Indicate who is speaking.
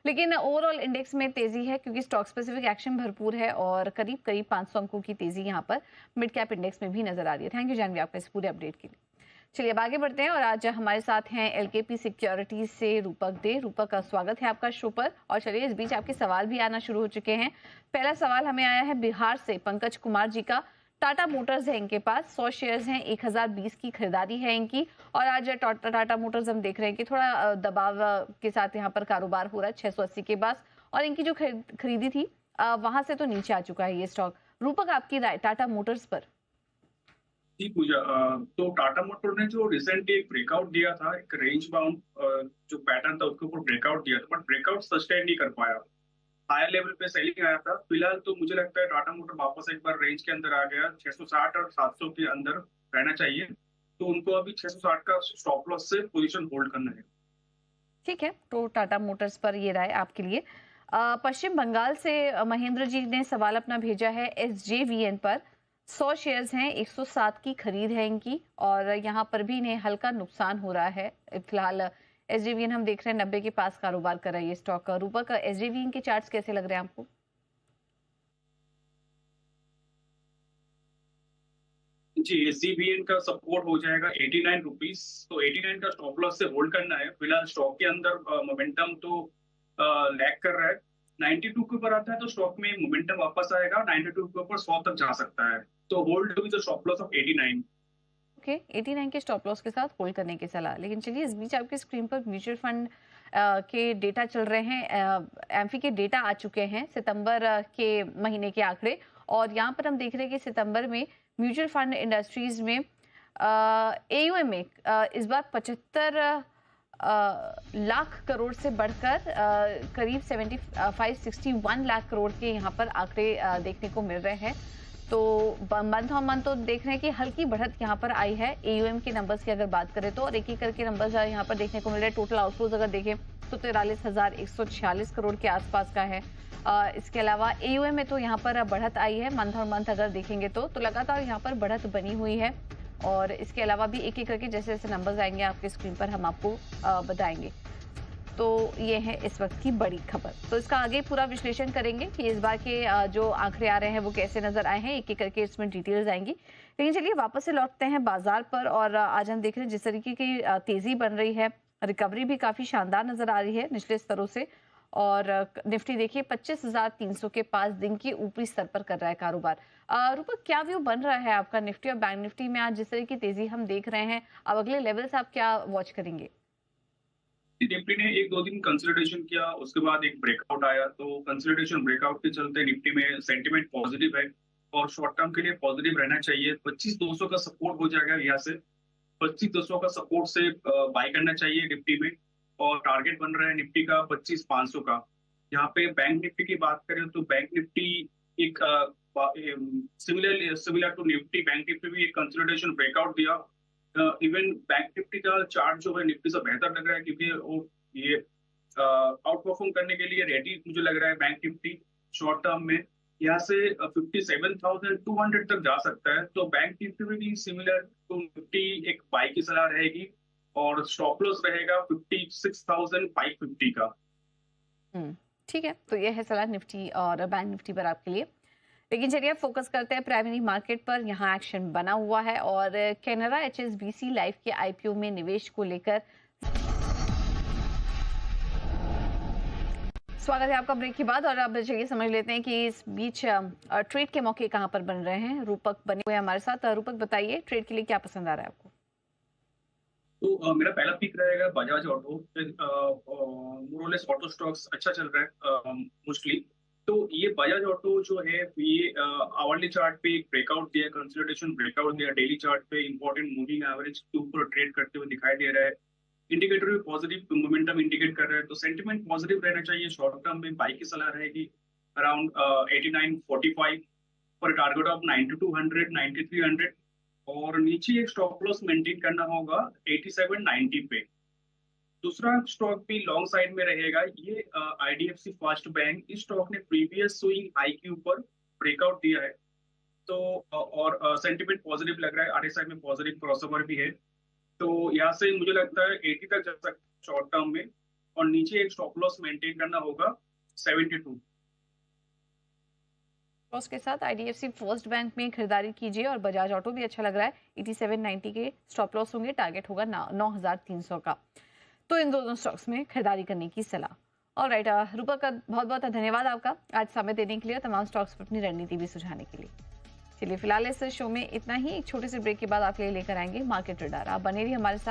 Speaker 1: लेकिन overall index में तेजी है क्योंकि स्टॉक स्पेसिफिक एक्शन भरपूर है और करीब करीब 500 अंकों की तेजी यहाँ पर मिड कैप इंडेक्स में भी नजर आ रही है। थैंक यू जानवी आपका इस पूरे अपडेट के लिए। चलिए अब आगे बढ़ते हैं और आज हमारे साथ हैं एलकेपी सिक्योरिटीज से रूपक दे। रूपक का स्वागत है आपका शो पर। और चलिए इस बीच आपके सवाल भी आना शुरू हो चुके हैं। पहला सवाल हमें आया है बिहार से पंकज कुमार जी का। टाटा मोटर्स है इनके पास, 100 शेयर्स हैं, 1020 की खरीदारी है इनकी। और आज टाटा मोटर्स हम देख रहे हैं कि थोड़ा दबाव के साथ यहाँ पर कारोबार हो रहा है 680 के पास। और इनकी जो खरीदी थी वहां से तो नीचे आ चुका है ये स्टॉक। रूपक आपकी राय टाटा मोटर्स पर?
Speaker 2: जी पूजा, तो टाटा मोटर ने जो रिसेंटली एक ब्रेकआउट दिया था, एक रेंज बाउंड जो पैटर्न था उसके ऊपर ब्रेकआउट दिया था, बट ब्रेकआउट सस्टेन नहीं कर पाया। हायर लेवल पे सेलिंग आया था। फिलहाल तो मुझे लगता है टाटा मोटर वापस एक बार रेंज के अंदर आ गया, 660 और 700 के अंदर रहना चाहिए। तो उनको अभी 660 का स्टॉप लॉस से पोजीशन होल्ड करना है।
Speaker 1: ठीक है, तो टाटा मोटर्स पर ये राय आपके लिए। पश्चिम बंगाल से महेंद्र जी ने सवाल अपना भेजा है एसजेवीएन पर। 100 शेयर्स हैं, 107 की खरीद है इनकी और यहाँ पर भी इन्हें हल्का नुकसान हो रहा है फिलहाल। एसजेवीएन हम देख रहे हैं 90 के पास कारोबार कर रहा है ये स्टॉक। रूपक, एसजेवीएन के चार्ट्स कैसे लग रहे हैं आपको?
Speaker 2: जी, एससीबीएन का सपोर्ट हो जाएगा 89 रुपीज। तो 89 का स्टॉप लॉस से होल्ड करना है। फिलहाल स्टॉक के अंदर मोमेंटम तो लैग कर रहा है। 92 के ऊपर आता है तो स्टॉक में मोमेंटम वापस आएगा, 92 के ऊपर 100 तक जा सकता है। तो hold with the stop loss of 89।
Speaker 1: Okay, 89 के स्टॉप लॉस के साथ होल्ड करने की सलाह। लेकिन चलिए इस बीच आपकी स्क्रीन पर म्यूचुअल फंड के डेटा चल रहे हैं। एम्फी के डेटा आ चुके हैं सितंबर के महीने के आंकड़े। और यहाँ पर हम देख रहे हैं कि सितंबर में म्यूचुअल फंड इंडस्ट्रीज में एयूएम में इस बार 75 लाख करोड़ से बढ़कर करीब 561 लाख करोड़ के यहाँ पर आंकड़े देखने को मिल रहे हैं। तो मंथ ऑन मंथ तो देख रहे हैं कि हल्की बढ़त यहाँ पर आई है एयूएम के नंबर्स की अगर बात करें तो। और एक एक करके नंबर्स यहाँ पर देखने को मिल रहे हैं। टोटल आउटफ्लोज अगर देखें तो 43,146 करोड़ के आसपास का है। इसके अलावा एयूएम में तो यहाँ पर बढ़त आई है मंथ ऑन मंथ अगर देखेंगे तो लगातार यहाँ पर बढ़त बनी हुई है। और इसके अलावा भी एक एक करके जैसे जैसे नंबर्स आएंगे आपके स्क्रीन पर हम आपको बताएंगे। तो ये है इस वक्त की बड़ी खबर। तो इसका आगे पूरा विश्लेषण करेंगे कि इस बार के जो आंकड़े आ रहे हैं वो कैसे नजर आए हैं, एक एक करके इसमें डिटेल्स आएंगी। लेकिन चलिए वापस से लौटते हैं बाजार पर। और आज हम देख रहे हैं जिस तरीके की तेजी बन रही है, रिकवरी भी काफी शानदार नजर आ रही है निचले स्तरों से। और निफ्टी देखिए 25,300 के पास दिन के ऊपरी स्तर पर कर रहा है कारोबार। रूपक, क्या व्यू बन रहा है आपका निफ्टी और बैंक निफ्टी में आज जिस तरह की तेजी हम देख रहे हैं? अब अगले लेवल्स आप क्या वॉच करेंगे?
Speaker 2: निफ्टी ने एक दो दिन कंसोलिडेशन किया, उसके बाद एक ब्रेकआउट आया। तो कंसोलिडेशन ब्रेकआउट के चलते निफ्टी में सेंटीमेंट पॉजिटिव है और शॉर्ट टर्म के लिए पॉजिटिव रहना चाहिए। 25,200 का सपोर्ट हो जाएगा यहाँ से। 25,200 का सपोर्ट से बाय करना चाहिए निफ्टी में। और टारगेट बन रहा है निफ्टी का 25,500 का। यहाँ पे बैंक निफ्टी की बात करें तो बैंक निफ्टी एक similar similar to Nifty, Bank Nifty भी एक कंसोलिडेशन ब्रेकआउट दिया। इवन बैंक निफ्टी का चार्ट जो है निफ्टी से बेहतर लग रहा है, क्योंकि वो ये आउट परफॉर्म करने के लिए रेडी मुझे लग रहा है बैंक निफ्टी शॉर्ट टर्म में। यहाँ से 57,200 तक जा सकता है। तो बैंक निफ्टी में भी सिमिलर टू निफ्टी एक बाई की सलाह रहेगी और स्टॉप लॉस रहेगा 56,550 का।
Speaker 1: ठीक है, तो ये है सलाह निफ्टी और बैंक निफ्टी पर आपके लिए। लेकिन चलिए फोकस करते हैं प्राइमरी मार्केट पर। यहाँ एक्शन बना हुआ है और कैनरा एचएसबीसी लाइफ के आईपीओ में निवेश को लेकर स्वागत है आपका ब्रेक के बाद। और अब चलिए समझ लेते हैं कि इस बीच ट्रेड के मौके कहां पर बन रहे हैं। रूपक बने हुए हमारे साथ। रूपक बताइए ट्रेड के लिए क्या पसंद आ रहा है आपको?
Speaker 2: तो मेरा पहला पिक रहेगा बजाज ऑटो। मोरलेस ऑटो स्टॉक्स अच्छा चल रहा है मोस्टली। तो ये बजाज ऑटो जो है ये आवरली चार्ट पे एक ब्रेकआउट दिया, कंसोलिडेशन ब्रेकआउट दिया। डेली चार्ट पे इंपॉर्टेंट मूविंग एवरेज के ऊपर ट्रेड करते हुए दिखाई दे रहा है। इंडिकेटर भी पॉजिटिव मोमेंटम इंडिकेट कर रहा है। तो सेंटिमेंट पॉजिटिव रहना चाहिए। शॉर्ट टर्म में बाई की सलाह रहेगी अराउंड 89.45 फॉर टारगेट ऑफ 9200 9300। और नीचे एक स्टॉप लॉस मेंटेन करना होगा 8790 पे। दूसरा स्टॉक भी लॉन्ग साइड में रहेगा, ये आईडीएफसी फर्स्ट बैंक। इस स्टॉक ने प्रीवियस स्विंग हाई के ऊपर ब्रेकआउट दिया है। तो और सेंटीमेंट पॉजिटिव लग रहा है, आरएसआई में पॉजिटिव क्रॉसओवर भी है। तो यहाँ से मुझे लगता है 80 तक जा सकता है शॉर्ट टर्म में। और नीचे एक स्टॉप लॉस मेंटेन करना होगा 72।
Speaker 1: लॉस के साथ आईडीएफसी फर्स्ट बैंक में खरीदारी कीजिए और बजाज ऑटो भी अच्छा लग रहा है। 8790 के स्टॉप लॉस होंगे, टारगेट होगा 9300 का। तो इन दोनों स्टॉक्स में खरीदारी करने की सलाह। ऑलराइट, रूपा का बहुत बहुत धन्यवाद आपका आज समय देने के लिए, तमाम स्टॉक्स पर अपनी रणनीति भी सुझाने के लिए। चलिए फिलहाल इस शो में इतना ही। एक छोटे से ब्रेक के बाद आपके लिए लेकर आएंगे मार्केट रडार। आप बने रहिए हमारे साथ।